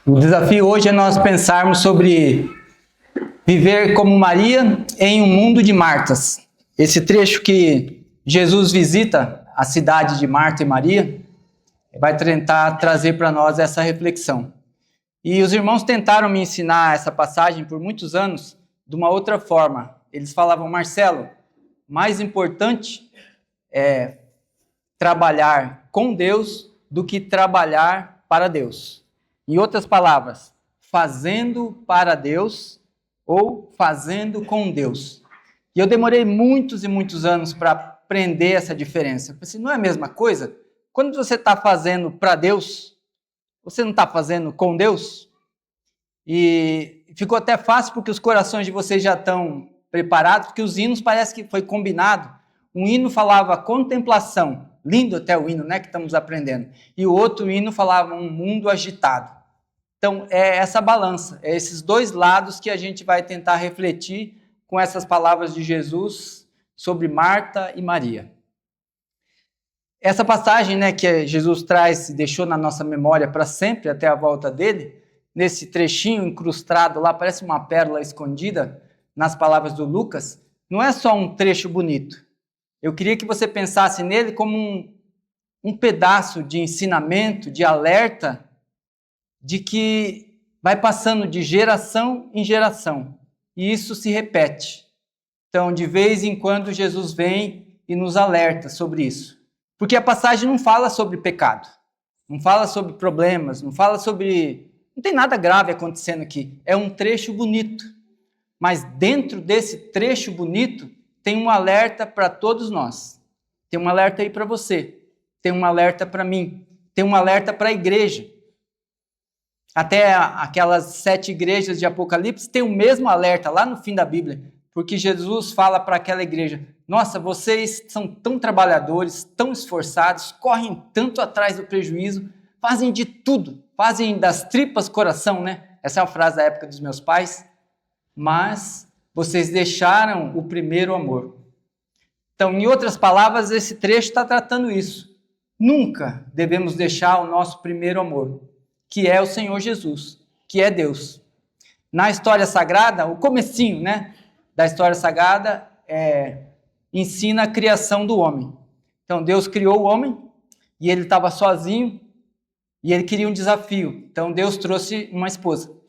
O desafio hoje é nós pensarmos sobre viver como Maria em um mundo de Martas. Esse trecho que Jesus visita a cidade de Marta e Maria vai tentar trazer para nós essa reflexão. E os irmãos tentaram me ensinar essa passagem por muitos anos de uma outra forma. Eles falavam: Marcelo, mais importante é trabalhar com Deus do que trabalhar para Deus. Em outras palavras, fazendo para Deus ou fazendo com Deus. E eu demorei muitos e muitos anos para aprender essa diferença. Eu pensei, não é a mesma coisa? Quando você está fazendo para Deus, você não está fazendo com Deus? E ficou até fácil porque os corações de vocês já estão preparados, porque os hinos parece que foi combinado. Um hino falava contemplação, lindo até o hino, né, que estamos aprendendo. E o outro hino falava um mundo agitado. Então, é essa balança, é esses dois lados que a gente vai tentar refletir com essas palavras de Jesus sobre Marta e Maria. Essa passagem, né, que Jesus traz e deixou na nossa memória para sempre, até a volta dele, nesse trechinho incrustado lá, parece uma pérola escondida nas palavras do Lucas, não é só um trecho bonito. Eu queria que você pensasse nele como um pedaço de ensinamento, de alerta, de que vai passando de geração em geração, e isso se repete. Então, de vez em quando, Jesus vem e nos alerta sobre isso. Porque a passagem não fala sobre pecado, não fala sobre problemas, não fala sobre... Não tem nada grave acontecendo aqui, é um trecho bonito. Mas dentro desse trecho bonito, tem um alerta para todos nós. Tem um alerta aí para você, tem um alerta para mim, tem um alerta para a igreja. Até aquelas 7 igrejas de Apocalipse tem o mesmo alerta lá no fim da Bíblia, porque Jesus fala para aquela igreja: nossa, vocês são tão trabalhadores, tão esforçados, correm tanto atrás do prejuízo, fazem de tudo, fazem das tripas coração, né? Essa é uma frase da época dos meus pais. Mas vocês deixaram o primeiro amor. Então, em outras palavras, esse trecho está tratando isso. Nunca devemos deixar o nosso primeiro amor, que é o Senhor Jesus, que é Deus. Na história sagrada, o comecinho, né, da história sagrada ensina a criação do homem. Então, Deus criou o homem e ele estava sozinho e ele queria um desafio. Então, Deus trouxe uma esposa.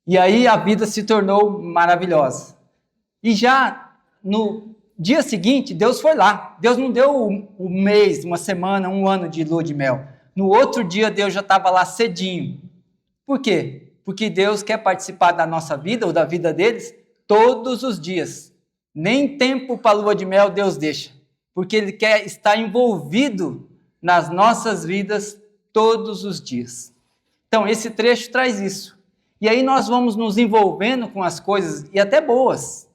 E aí a vida se tornou maravilhosa. E já no dia seguinte, Deus foi lá. Deus não deu um mês, uma semana, um ano de lua de mel. No outro dia, Deus já estava lá cedinho. Por quê? Porque Deus quer participar da nossa vida ou da vida deles todos os dias. Nem tempo para a lua de mel Deus deixa. Porque Ele quer estar envolvido nas nossas vidas todos os dias. Então, esse trecho traz isso. E aí nós vamos nos envolvendo com as coisas, e até boas.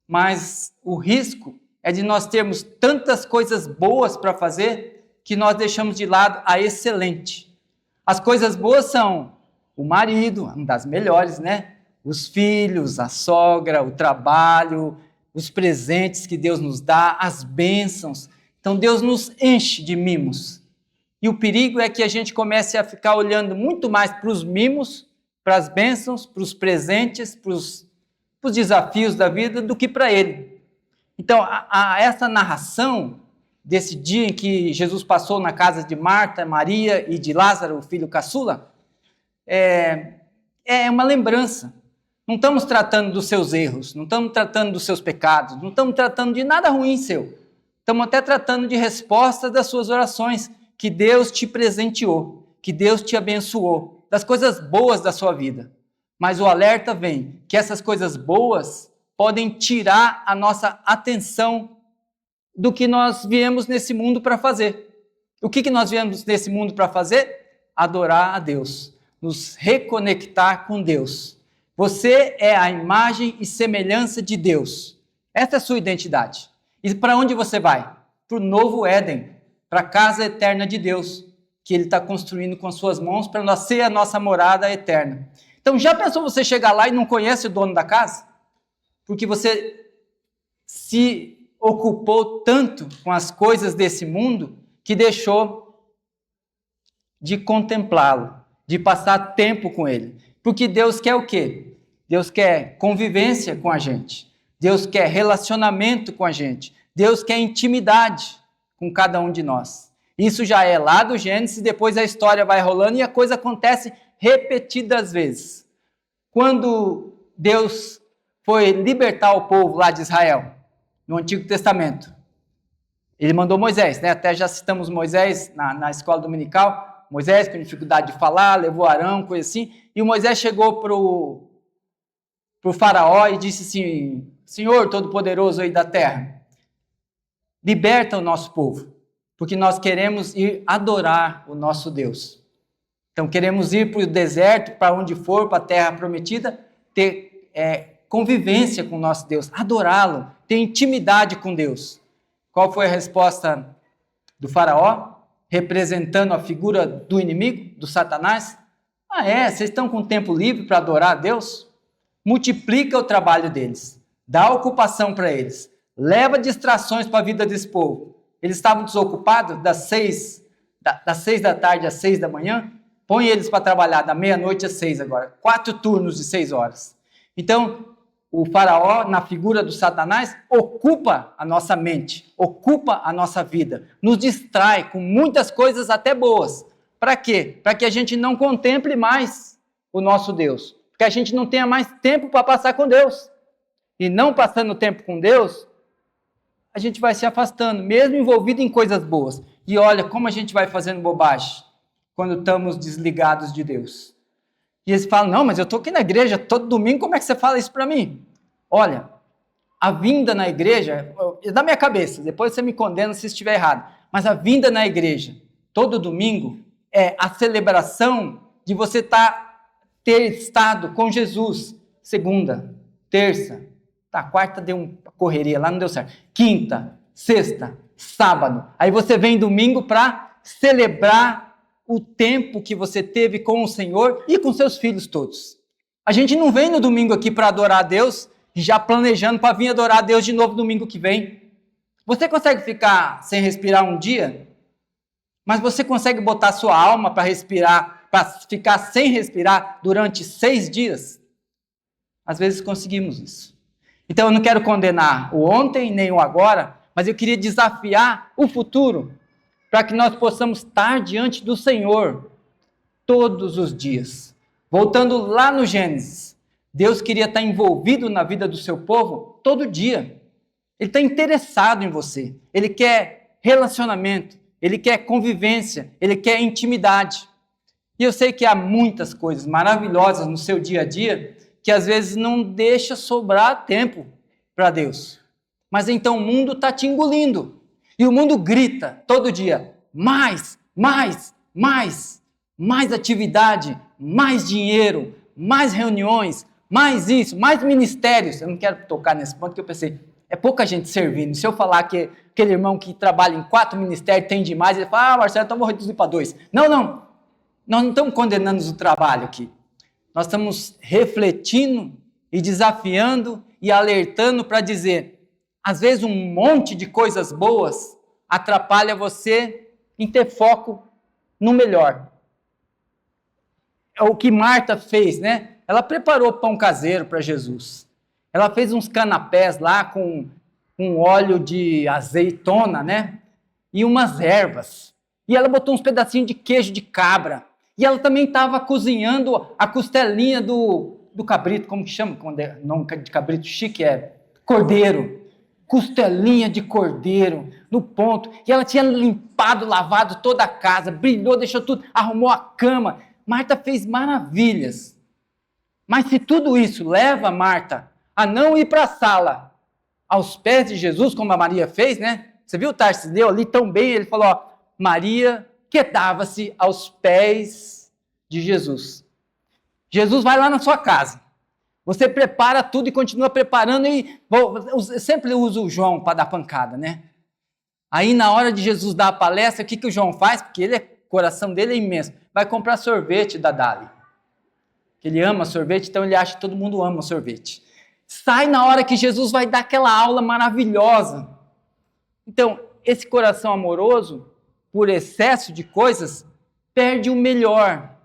Mas o risco é de nós termos tantas coisas boas para fazer que nós deixamos de lado a excelente. As coisas boas são o marido, uma das melhores, né? Os filhos, a sogra, o trabalho, os presentes que Deus nos dá, as bênçãos. Então Deus nos enche de mimos. E o perigo é que a gente comece a ficar olhando muito mais para os mimos, para as bênçãos, para os presentes, para os desafios da vida, do que para Ele. Então, essa narração desse dia em que Jesus passou na casa de Marta, Maria e de Lázaro, o filho caçula, é uma lembrança. Não estamos tratando dos seus erros, não estamos tratando dos seus pecados, não estamos tratando de nada ruim seu. Estamos até tratando de respostas das suas orações, que Deus te presenteou, que Deus te abençoou, das coisas boas da sua vida. Mas o alerta vem que essas coisas boas podem tirar a nossa atenção do que nós viemos nesse mundo para fazer. O que nós viemos nesse mundo para fazer? Adorar a Deus, nos reconectar com Deus. Você é a imagem e semelhança de Deus. Essa é a sua identidade. E para onde você vai? Para o novo Éden, para a casa eterna de Deus, que Ele está construindo com as suas mãos para nós ser a nossa morada eterna. Então, já pensou você chegar lá e não conhece o dono da casa? Porque você se ocupou tanto com as coisas desse mundo que deixou de contemplá-lo. de passar tempo com Ele. Porque Deus quer o quê? Deus quer convivência com a gente. Deus quer relacionamento com a gente. Deus quer intimidade com cada um de nós. Isso já é lá do Gênesis, depois a história vai rolando e a coisa acontece repetidas vezes. Quando Deus foi libertar o povo lá de Israel, no Antigo Testamento, Ele mandou Moisés, né? Até já citamos Moisés na escola dominical. Moisés com dificuldade de falar, levou Arão, coisa assim. E o Moisés chegou para o faraó e disse assim: Senhor Todo-Poderoso aí da terra, liberta o nosso povo, porque nós queremos ir adorar o nosso Deus. Então queremos ir para o deserto, para onde for, para a terra prometida, ter convivência com o nosso Deus, adorá-lo, ter intimidade com Deus. Qual foi a resposta do faraó, representando a figura do inimigo, do Satanás? Vocês estão com tempo livre para adorar a Deus? Multiplica o trabalho deles, dá ocupação para eles, leva distrações para a vida desse povo. Eles estavam desocupados das 6 da tarde às 6 da manhã, põe eles para trabalhar da meia-noite às 6 agora, 4 turnos de 6 horas. Então, o faraó, na figura do Satanás, ocupa a nossa mente, ocupa a nossa vida, nos distrai com muitas coisas até boas. Para quê? Para que a gente não contemple mais o nosso Deus, que a gente não tenha mais tempo para passar com Deus. E não passando tempo com Deus, a gente vai se afastando, mesmo envolvido em coisas boas. E olha como a gente vai fazendo bobagem quando estamos desligados de Deus. E eles falam: não, mas eu estou aqui na igreja todo domingo, como é que você fala isso para mim? Olha, a vinda na igreja, é da minha cabeça, depois você me condena se estiver errado, mas a vinda na igreja todo domingo é a celebração de você ter estado com Jesus segunda, terça, quarta deu uma correria lá, não deu certo, quinta, sexta, sábado, aí você vem domingo para celebrar o tempo que você teve com o Senhor e com seus filhos todos. A gente não vem no domingo aqui para adorar a Deus e já planejando para vir adorar a Deus de novo domingo que vem. Você consegue ficar sem respirar um dia? Mas você consegue botar sua alma para respirar, para ficar sem respirar durante 6 dias? Às vezes conseguimos isso. Então eu não quero condenar o ontem nem o agora, mas eu queria desafiar o futuro, para que nós possamos estar diante do Senhor todos os dias. Voltando lá no Gênesis, Deus queria estar envolvido na vida do seu povo todo dia. Ele está interessado em você, Ele quer relacionamento, Ele quer convivência, Ele quer intimidade. E eu sei que há muitas coisas maravilhosas no seu dia a dia, que às vezes não deixa sobrar tempo para Deus. Mas então o mundo está te engolindo. E o mundo grita todo dia: mais, mais, mais, mais atividade, mais dinheiro, mais reuniões, mais isso, mais ministérios. Eu não quero tocar nesse ponto, porque eu pensei, é pouca gente servindo. Se eu falar que aquele irmão que trabalha em 4 ministérios tem demais, ele fala: Marcelo, então vou reduzir para 2. Não, nós não estamos condenando o trabalho aqui. Nós estamos refletindo e desafiando e alertando para dizer, às vezes um monte de coisas boas atrapalha você em ter foco no melhor. É o que Marta fez, né? Ela preparou pão caseiro para Jesus. Ela fez uns canapés lá com óleo de azeitona, né? E umas ervas. E ela botou uns pedacinhos de queijo de cabra. E ela também estava cozinhando a costelinha do cabrito, como que chama? Quando é nome de cabrito chique, é cordeiro. Costelinha de cordeiro, no ponto. E ela tinha limpado, lavado toda a casa, brilhou, deixou tudo, arrumou a cama. Marta fez maravilhas. Mas se tudo isso leva Marta a não ir para a sala, aos pés de Jesus, como a Maria fez, né? Você viu o Tarsis leu ali tão bem, ele falou, ó, Maria quedava-se aos pés de Jesus. Jesus vai lá na sua casa. Você prepara tudo e continua preparando e eu sempre uso o João para dar pancada, né? Aí na hora de Jesus dar a palestra, o que o João faz? Porque o coração dele é imenso. Vai comprar sorvete da Dali. Ele ama sorvete, então ele acha que todo mundo ama sorvete. Sai na hora que Jesus vai dar aquela aula maravilhosa. Então, esse coração amoroso, por excesso de coisas, perde o melhor.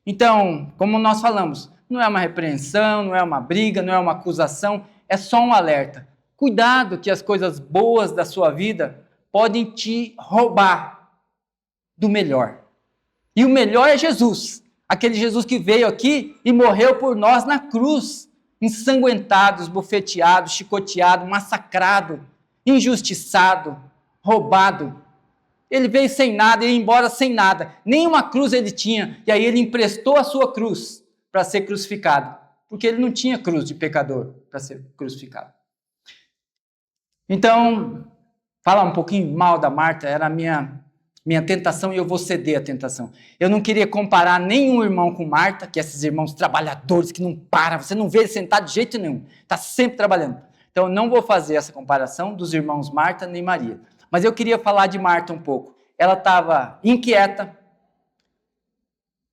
Então, como nós falamos, não é uma repreensão, não é uma briga, não é uma acusação, é só um alerta. Cuidado que as coisas boas da sua vida podem te roubar do melhor. E o melhor é Jesus, aquele Jesus que veio aqui e morreu por nós na cruz, ensanguentado, esbofeteado, chicoteado, massacrado, injustiçado, roubado. Ele veio sem nada e ia embora sem nada. Nenhuma cruz ele tinha. E aí ele emprestou a sua cruz para ser crucificado. Porque ele não tinha cruz de pecador para ser crucificado. Então, falar um pouquinho mal da Marta era a minha tentação e eu vou ceder à tentação. Eu não queria comparar nenhum irmão com Marta, que esses irmãos trabalhadores que não param, você não vê ele sentado de jeito nenhum. Está sempre trabalhando. Então, eu não vou fazer essa comparação dos irmãos Marta nem Maria. Mas eu queria falar de Marta um pouco. Ela estava inquieta,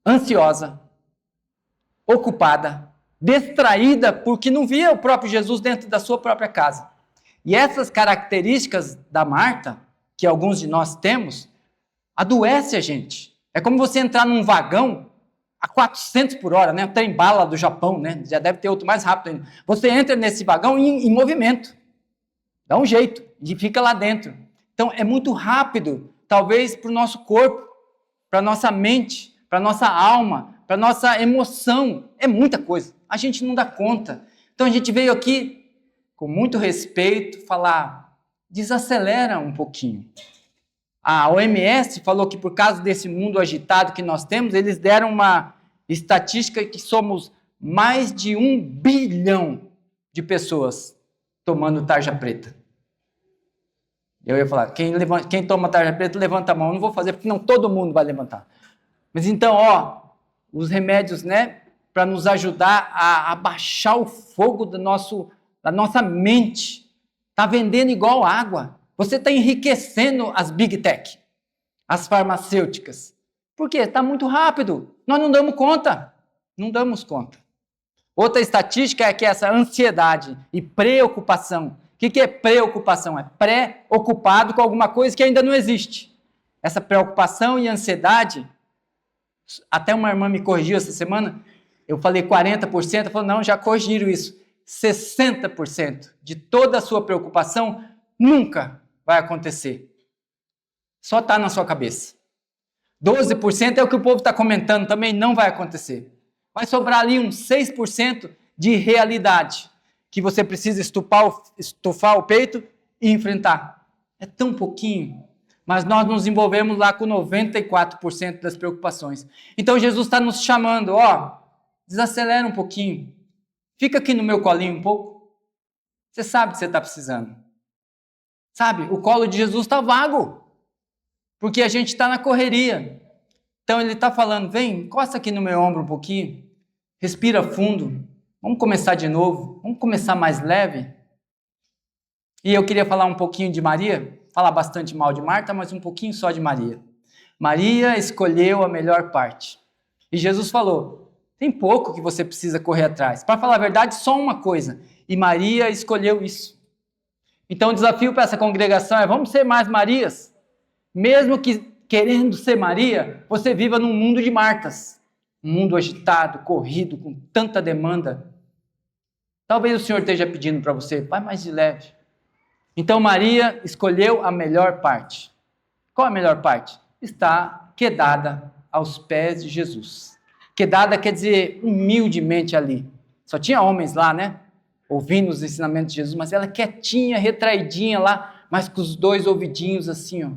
ansiosa, ocupada, distraída, porque não via o próprio Jesus dentro da sua própria casa. E essas características da Marta, que alguns de nós temos, adoece a gente. É como você entrar num vagão a 400 por hora, né? Trem bala do Japão, né? Já deve ter outro mais rápido ainda. Você entra nesse vagão em movimento. Dá um jeito e fica lá dentro. Então, é muito rápido, talvez para o nosso corpo, para a nossa mente, para a nossa alma, para a nossa emoção. É muita coisa. A gente não dá conta. Então, a gente veio aqui, com muito respeito, falar, desacelera um pouquinho. A OMS falou que por causa desse mundo agitado que nós temos, eles deram uma estatística que somos mais de 1 bilhão de pessoas tomando tarja preta. Eu ia falar, quem toma tarja preta, levanta a mão. Eu não vou fazer, porque não todo mundo vai levantar. Mas então, os remédios, né, para nos ajudar a abaixar o fogo da nossa mente, está vendendo igual água. Você está enriquecendo as Big Tech, as farmacêuticas. Por quê? Está muito rápido. Nós não damos conta. Não damos conta. Outra estatística é que essa ansiedade e preocupação. O que é preocupação? É pré-ocupado com alguma coisa que ainda não existe. Essa preocupação e ansiedade, até uma irmã me corrigiu essa semana, eu falei 40%, ela falou, não, já corrigiram isso. 60% de toda a sua preocupação nunca vai acontecer. Só está na sua cabeça. 12% é o que o povo está comentando, também não vai acontecer. Vai sobrar ali uns 6% de realidade, que você precisa estufar o peito e enfrentar. É tão pouquinho, mas nós nos envolvemos lá com 94% das preocupações. Então Jesus está nos chamando, desacelera um pouquinho, fica aqui no meu colinho um pouco, você sabe que você está precisando. Sabe, o colo de Jesus está vago, porque a gente está na correria. Então ele está falando, vem, encosta aqui no meu ombro um pouquinho, respira fundo, vamos começar de novo, vamos começar mais leve. E eu queria falar um pouquinho de Maria, falar bastante mal de Marta, mas um pouquinho só de Maria. Maria escolheu a melhor parte. E Jesus falou, tem pouco que você precisa correr atrás. Para falar a verdade, só uma coisa. E Maria escolheu isso. Então o desafio para essa congregação é, vamos ser mais Marias? Mesmo que querendo ser Maria, você viva num mundo de Martas. Um mundo agitado, corrido, com tanta demanda. Talvez o Senhor esteja pedindo para você, vai mais de leve. Então Maria escolheu a melhor parte. Qual a melhor parte? Está quedada aos pés de Jesus. Quedada quer dizer humildemente ali. Só tinha homens lá, né? Ouvindo os ensinamentos de Jesus, mas ela quietinha, retraidinha lá, mas com os 2 ouvidinhos assim, ó.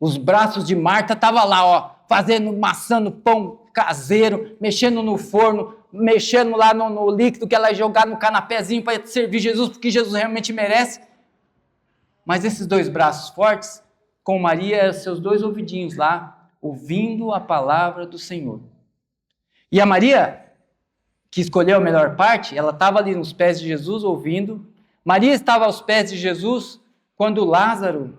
Os braços de Marta estavam lá, fazendo, maçando pão caseiro, mexendo no forno, mexendo lá no líquido que ela ia jogar no canapézinho para servir Jesus, porque Jesus realmente merece. Mas esses 2 braços fortes, com Maria, eram seus 2 ouvidinhos lá, ouvindo a palavra do Senhor. E a Maria, que escolheu a melhor parte, ela estava ali nos pés de Jesus ouvindo. Maria estava aos pés de Jesus quando Lázaro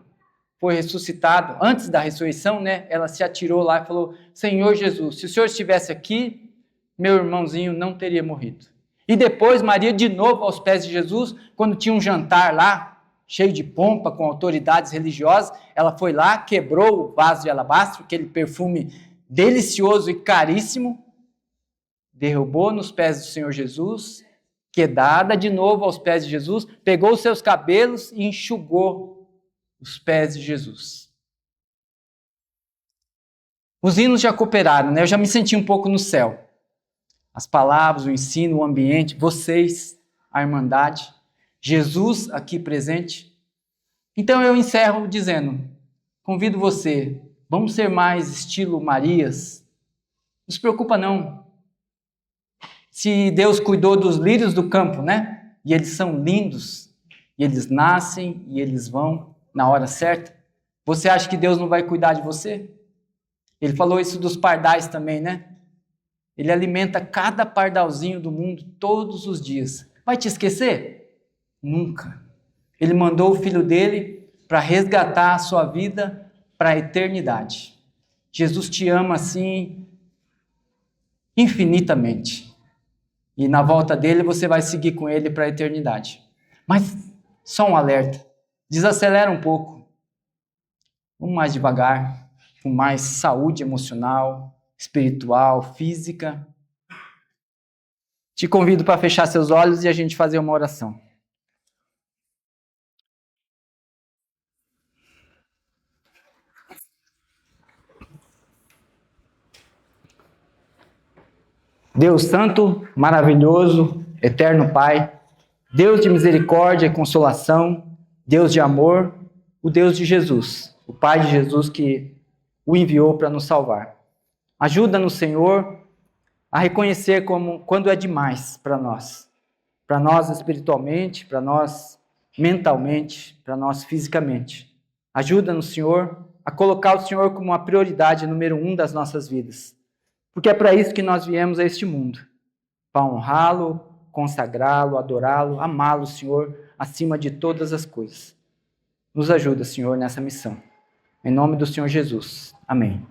foi ressuscitado, antes da ressurreição, né? Ela se atirou lá e falou, Senhor Jesus, se o Senhor estivesse aqui, meu irmãozinho não teria morrido. E depois Maria de novo aos pés de Jesus, quando tinha um jantar lá, cheio de pompa, com autoridades religiosas, ela foi lá, quebrou o vaso de alabastro, aquele perfume delicioso e caríssimo, derrubou nos pés do Senhor Jesus, quedada de novo aos pés de Jesus, pegou os seus cabelos e enxugou os pés de Jesus. Os hinos já cooperaram, né? Eu já me senti um pouco no céu. As palavras, o ensino, o ambiente, vocês, a irmandade, Jesus aqui presente. Então eu encerro dizendo, convido você, vamos ser mais estilo Marias. Não se preocupa não. Se Deus cuidou dos lírios do campo, né? E eles são lindos, e eles nascem, e eles vão na hora certa. Você acha que Deus não vai cuidar de você? Ele falou isso dos pardais também, né? Ele alimenta cada pardalzinho do mundo todos os dias. Vai te esquecer? Nunca. Ele mandou o filho dele para resgatar a sua vida para a eternidade. Jesus te ama assim infinitamente. E na volta dele você vai seguir com ele para a eternidade. Mas só um alerta. Desacelera um pouco. Vamos mais devagar. Com mais saúde emocional, espiritual, física. Te convido para fechar seus olhos e a gente fazer uma oração. Deus Santo, maravilhoso, eterno Pai, Deus de misericórdia e consolação, Deus de amor, o Deus de Jesus, o Pai de Jesus que o enviou para nos salvar. Ajuda-nos, Senhor, a reconhecer quando é demais para nós espiritualmente, para nós mentalmente, para nós fisicamente. Ajuda-nos, Senhor, a colocar o Senhor como a prioridade número 1 das nossas vidas. Porque é para isso que nós viemos a este mundo, para honrá-lo, consagrá-lo, adorá-lo, amá-lo, Senhor, acima de todas as coisas. Nos ajuda, Senhor, nessa missão. Em nome do Senhor Jesus. Amém.